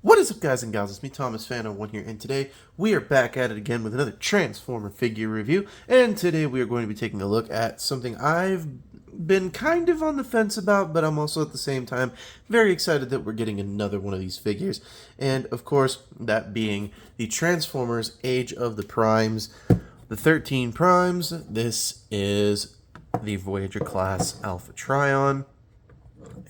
What is up, guys and gals? It's me, Thomas Fan01 here, and today we are back at it again with another Transformer figure review. And today we are going to be taking a look at something I've been kind of on the fence about, but I'm also at the same time very excited that we're getting another one of these figures. And of course, that being the Transformers Age of the Primes, the 13 Primes. This is the Voyager class Alpha Trion.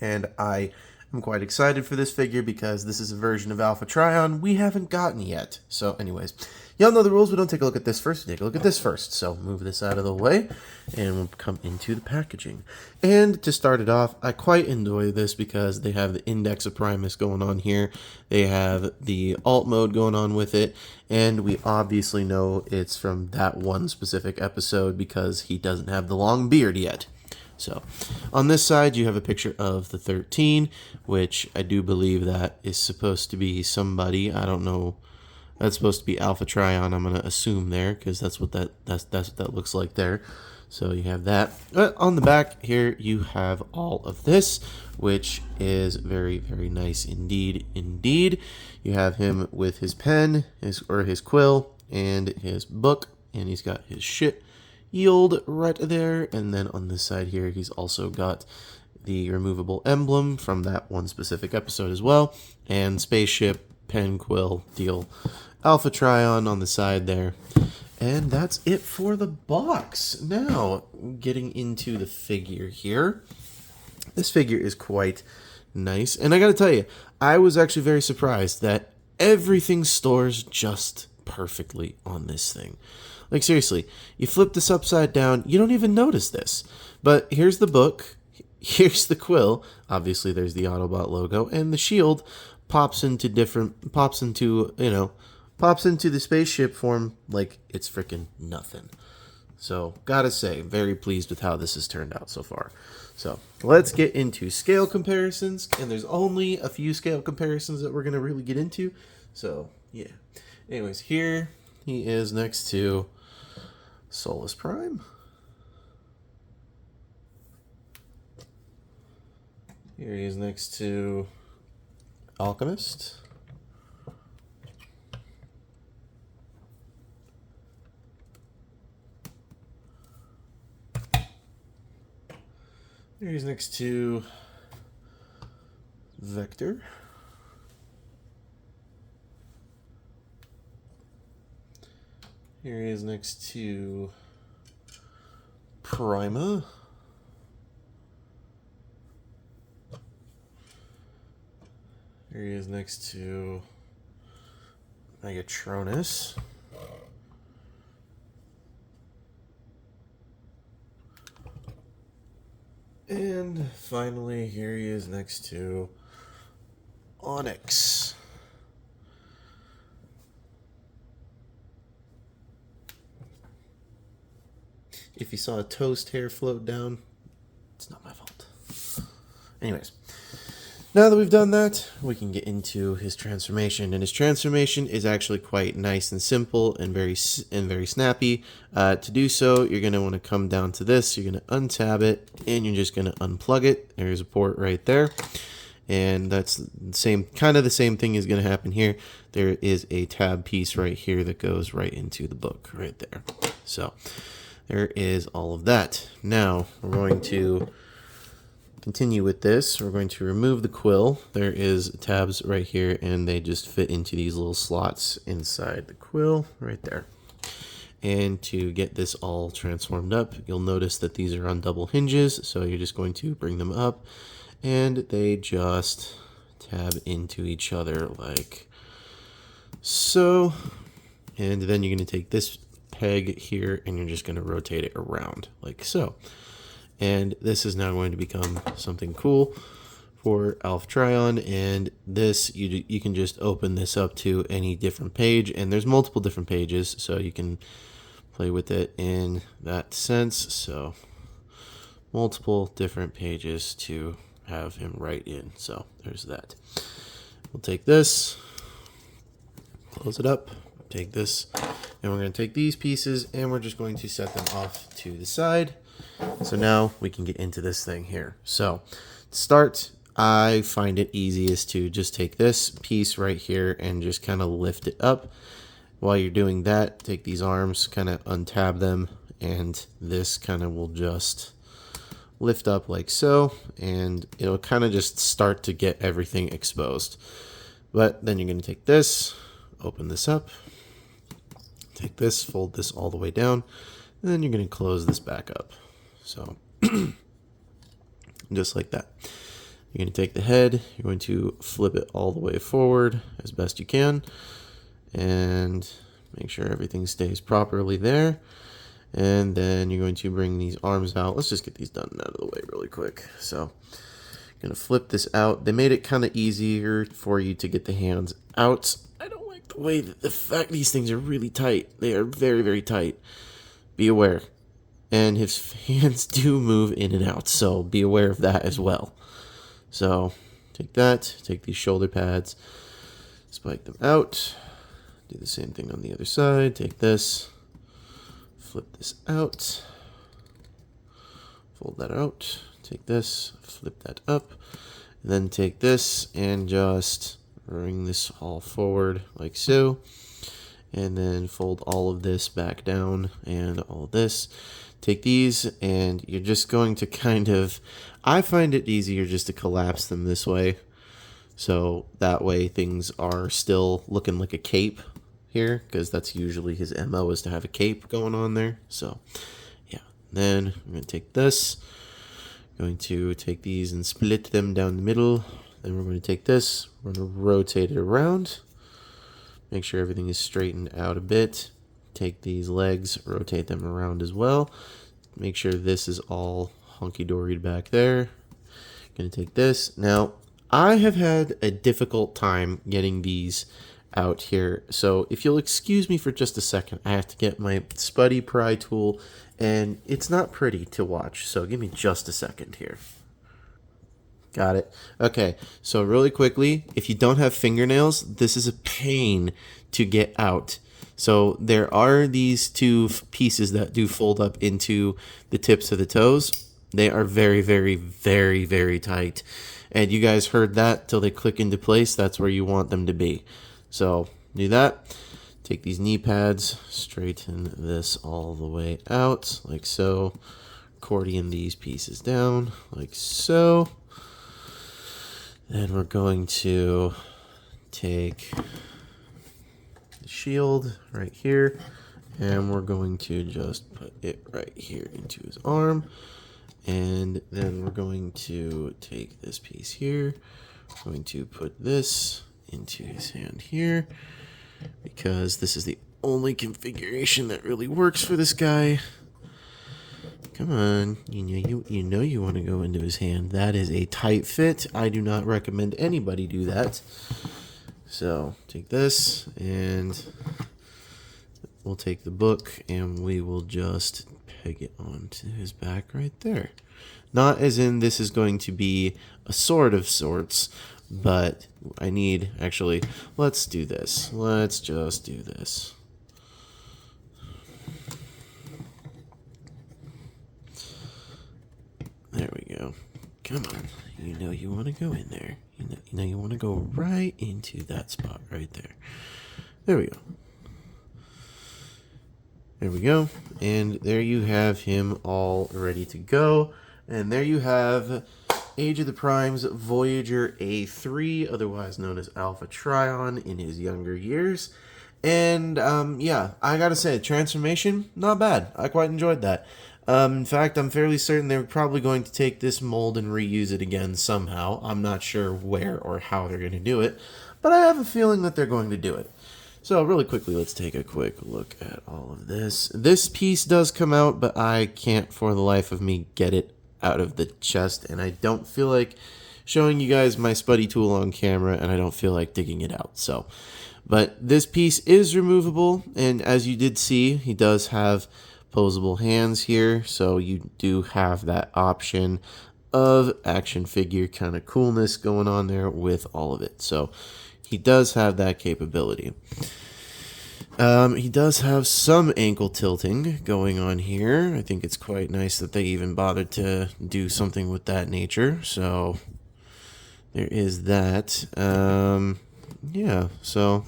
And I am quite excited for this figure because this is a version of Alpha Trion we haven't gotten yet. So anyways, y'all know the rules. We don't take a look at this first. We take a look at this first. So move this out of the way and we'll come into the packaging. And to start it off, I quite enjoy this because they have the Index of Primus going on here. They have the alt mode going on with it. And we obviously know it's from that one specific episode because he doesn't have the long beard yet. So, on this side, you have a picture of the 13, which I do believe that is supposed to be somebody. I don't know. That's supposed to be Alpha Trion. I'm gonna assume there because that's what that looks like there. So you have that. But on the back here, you have all of this, which is very, very nice indeed. Indeed, you have him with his pen, his quill, and his book, and he's got his shit yield right there. And then on this side here, he's also got the removable emblem from that one specific episode as well, and spaceship, pen, quill, deal, Alpha Trion on the side there. And that's it for the box. Now, getting into the figure here. This figure is quite nice, and I gotta tell you, I was actually very surprised that everything stores just perfectly on this thing. Like, seriously, you flip this upside down, you don't even notice this. But here's the book, here's the quill, obviously there's the Autobot logo, and the shield pops into the spaceship form like it's freaking nothing. So, gotta say, very pleased with how this has turned out so far. So, let's get into scale comparisons, and there's only a few scale comparisons that we're gonna really get into. So, yeah. Anyways, here he is next to Solus Prime. Here he is next to Alchemist. Here he's next to Vector. Here he is next to Prima. Here he is next to Megatronus. And finally, here he is next to Onyx. If you saw a toast hair float down, it's not my fault. Anyways, now that we've done that, we can get into his transformation. And his transformation is actually quite nice and simple and very snappy. To do so, you're going to want to come down to this. You're going to untab it, and you're just going to unplug it. There's a port right there. And that's the same thing is going to happen here. There is a tab piece right here that goes right into the book right there. So there is all of that. Now we're going to continue with this. We're going to remove the quill. There is tabs right here, and they just fit into these little slots inside the quill right there. And to get this all transformed up, you'll notice that these are on double hinges, so you're just going to bring them up, and they just tab into each other like so. And then you're going to take this peg here, and you're just going to rotate it around like so. And this is now going to become something cool for Alpha Trion. And this, you can just open this up to any different page, and there's multiple different pages, so you can play with it in that sense. So multiple different pages to have him write in. So there's that. We'll take this, close it up, take this, and we're going to take these pieces, and we're just going to set them off to the side. So now we can get into this thing here. So to start, I find it easiest to just take this piece right here and just kind of lift it up. While you're doing that, take these arms, kind of untab them, and this kind of will just lift up like so, and it'll kind of just start to get everything exposed. But then you're going to take this, open this up, take this, fold this all the way down, and then you're going to close this back up. So just like that. You're going to take the head, you're going to flip it all the way forward as best you can, and make sure everything stays properly there. And then you're going to bring these arms out. Let's just get these done out of the way really quick. So I'm going to flip this out. They made it kind of easier for you to get the hands out. I don't like the way that the fact these things are really tight. They are very, very tight. Be aware. And his hands do move in and out, so be aware of that as well. So take that, take these shoulder pads, spike them out. Do the same thing on the other side. Take this. Flip this out, fold that out, take this, flip that up, and then take this and just bring this all forward like so, and then fold all of this back down and all this. Take these and you're just going to kind of, I find it easier just to collapse them this way, so that way things are still looking like a cape here, because that's usually his MO, is to have a cape going on there. So yeah, then I'm going to take this, going to take these and split them down the middle. Then we're going to take this, we're going to rotate it around, make sure everything is straightened out a bit. Take these legs, rotate them around as well, make sure this is all hunky-doried back there. Going to take this. Now I have had a difficult time getting these out here, so if you'll excuse me for just a second, I have to get my Spuddy pry tool, and it's not pretty to watch, so give me just a second here. Got it. Okay, so really quickly, if you don't have fingernails, this is a pain to get out. So there are these two pieces that do fold up into the tips of the toes. They are very, very, very, very tight, and you guys heard that, till they click into place, that's where you want them to be. So do that, take these knee pads, straighten this all the way out like so, accordion these pieces down like so. Then we're going to take the shield right here, and we're going to just put it right here into his arm. And then we're going to take this piece here, we're going to put this into his hand here, because this is the only configuration that really works for this guy. Come on, you know you want to go into his hand. That is a tight fit. I do not recommend anybody do that. So take this, and we'll take the book, and we will just peg it onto his back right there. Not as in this is going to be a sword of sorts, but I need, actually, let's do this. Let's just do this. There we go. Come on. You know you want to go in there. You know you want to go right into that spot right there. There we go. There we go. And there you have him all ready to go. And there you have Age of the Primes Voyager A3, otherwise known as Alpha Trion, in his younger years. And yeah, I gotta say, transformation, not bad. I quite enjoyed that. In fact, I'm fairly certain they're probably going to take this mold and reuse it again somehow. I'm not sure where or how they're going to do it, but I have a feeling that they're going to do it. So really quickly, let's take a quick look at all of this. This piece does come out, but I can't for the life of me get it out of the chest, and I don't feel like showing you guys my Spuddy tool on camera, and I don't feel like digging it out. So, but this piece is removable, and as you did see, he does have posable hands here, so you do have that option of action figure kind of coolness going on there with all of it. So he does have that capability. He does have some ankle tilting going on here. I think it's quite nice that they even bothered to do something with that nature. So there is that. Yeah, so...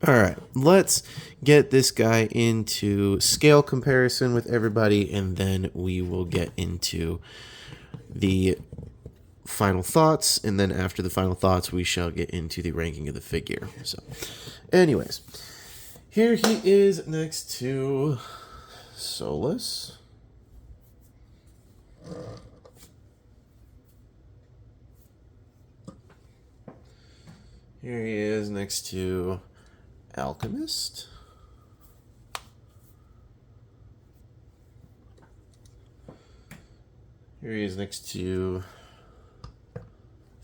Alright, let's get this guy into scale comparison with everybody, and then we will get into the final thoughts, and then after the final thoughts, we shall get into the ranking of the figure. So, anyways, here he is next to Solus. Here he is next to Alchemist. Here he is next to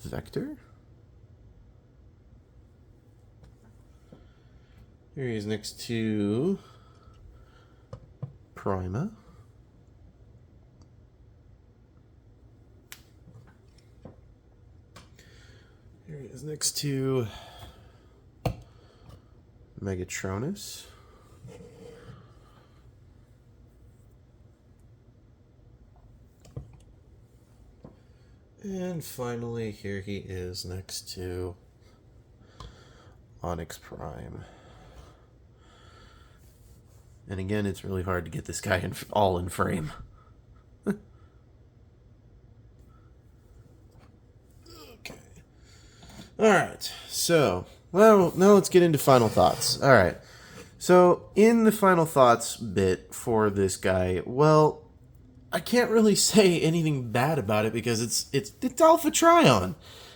Vector. Here he is next to Prima. Here he is next to Megatronus. And finally, here he is next to Onyx Prime. And again, it's really hard to get this guy all in frame. Okay. Alright, so, well, now let's get into final thoughts. Alright, so in the final thoughts bit for this guy, well, I can't really say anything bad about it because it's Alpha Trion,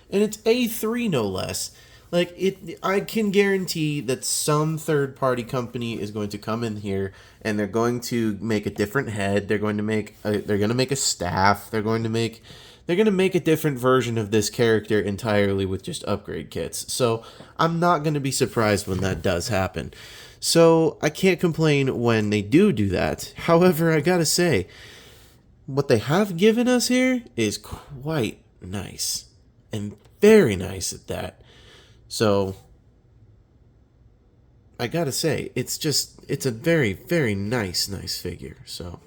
and it's A3 no less. Like I can guarantee that some third-party company is going to come in here and they're going to make a different head. They're going to make a staff. They're going to make a different version of this character entirely with just upgrade kits. So I'm not going to be surprised when that does happen. So I can't complain when they do that. However, I gotta say, what they have given us here is quite nice, and very nice at that. So, I gotta say, it's a very, very nice figure. So,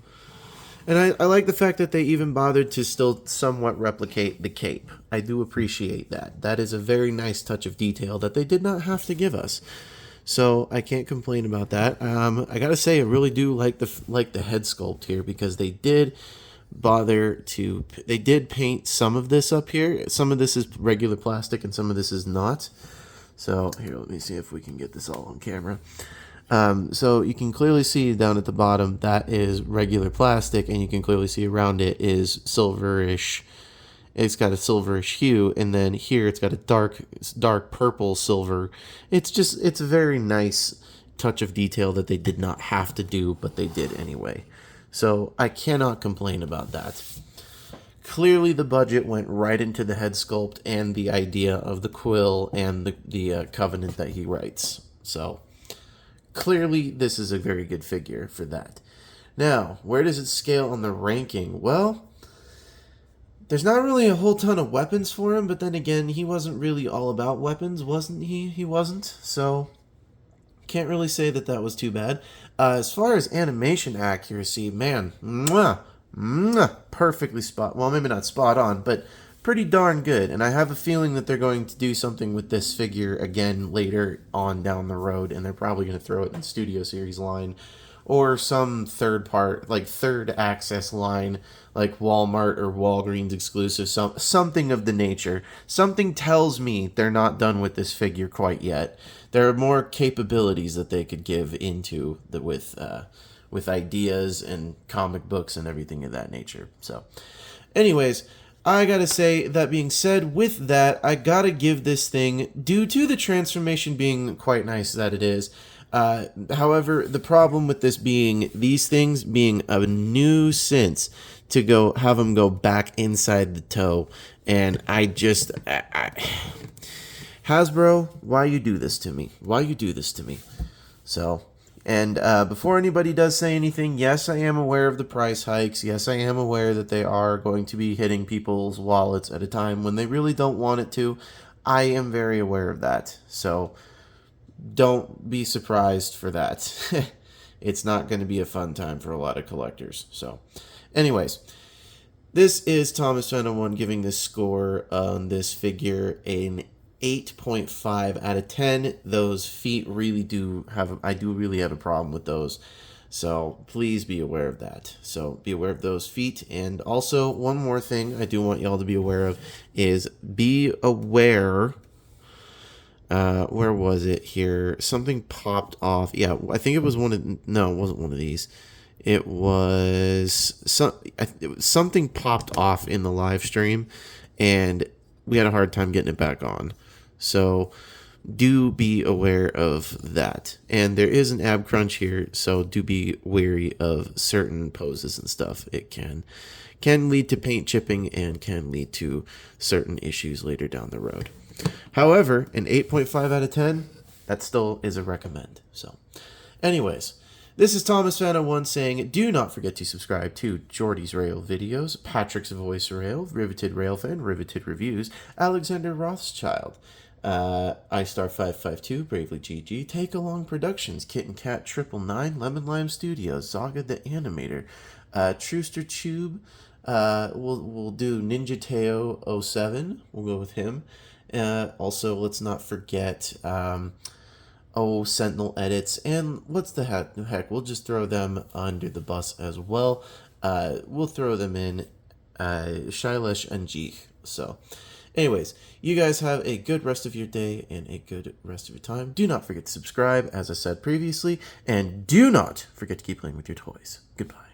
and I like the fact that they even bothered to still somewhat replicate the cape. I do appreciate that. That is a very nice touch of detail that they did not have to give us. So I can't complain about that. I gotta say, I really do like the head sculpt here because they did paint some of this up here. Some of this is regular plastic and some of this is not. So here, let me see if we can get this all on camera. So you can clearly see down at the bottom that is regular plastic, and you can clearly see around it is silverish. It's got a silverish hue, and then here it's got a dark purple silver. It's a very nice touch of detail that they did not have to do, but they did anyway. So I cannot complain about that. Clearly the budget went right into the head sculpt and the idea of the quill and the covenant that he writes. So clearly this is a very good figure for that. Now, where does it scale on the ranking? Well, there's not really a whole ton of weapons for him, but then again, he wasn't really all about weapons, wasn't he? He wasn't, so can't really say that was too bad. As far as animation accuracy, man, perfectly well, maybe not spot on, but pretty darn good. And I have a feeling that they're going to do something with this figure again later on down the road, and they're probably going to throw it in Studio Series line or some third access line like Walmart or Walgreens exclusive, something of the nature. Something tells me they're not done with this figure quite yet. There are more capabilities that they could give into with ideas and comic books and everything of that nature. So, anyways, I gotta say, that being said, with that, I gotta give this thing, due to the transformation being quite nice that it is, however, the problem with these things being a nuisance to have them go back inside the toe, and Hasbro, why you do this to me? Why you do this to me? So, and before anybody does say anything, yes, I am aware of the price hikes. Yes, I am aware that they are going to be hitting people's wallets at a time when they really don't want it to. I am very aware of that. So, don't be surprised for that. It's not going to be a fun time for a lot of collectors. So, anyways, This is Thomas Fenna 1 giving this score on this figure an 8.5 out of 10. Those feet really do have, I do really have a problem with those. So please be aware of that. So be aware of those feet. And also, one more thing I do want y'all to be aware of is be aware. Where was it here? Something popped off. Yeah, I think it was one of, no, it wasn't one of these. It was something popped off in the live stream, and we had a hard time getting it back on. So do be aware of that. And there is an ab crunch here, so do be wary of certain poses and stuff. It can lead to paint chipping and can lead to certain issues later down the road. However, an 8.5 out of 10, that still is a recommend. So, anyways, this is Thomas Fana 1 saying, do not forget to subscribe to Jordy's Rail videos, Patrick's Voice Rail, Riveted Railfan, Riveted Reviews, Alexander Rothschild, iStar552, Bravely GG, Take Along Productions, Kitten Cat 999, Lemon Lime Studios, Zaga the Animator, Truster Tube, we'll do Ninja Teo 07, we'll go with him. Also, let's not forget Sentinel Edits, and what's the heck, we'll just throw them under the bus as well. We'll throw them in Shailesh and Jeek. So anyways, you guys have a good rest of your day and a good rest of your time. Do not forget to subscribe, as I said previously, and do not forget to keep playing with your toys. Goodbye.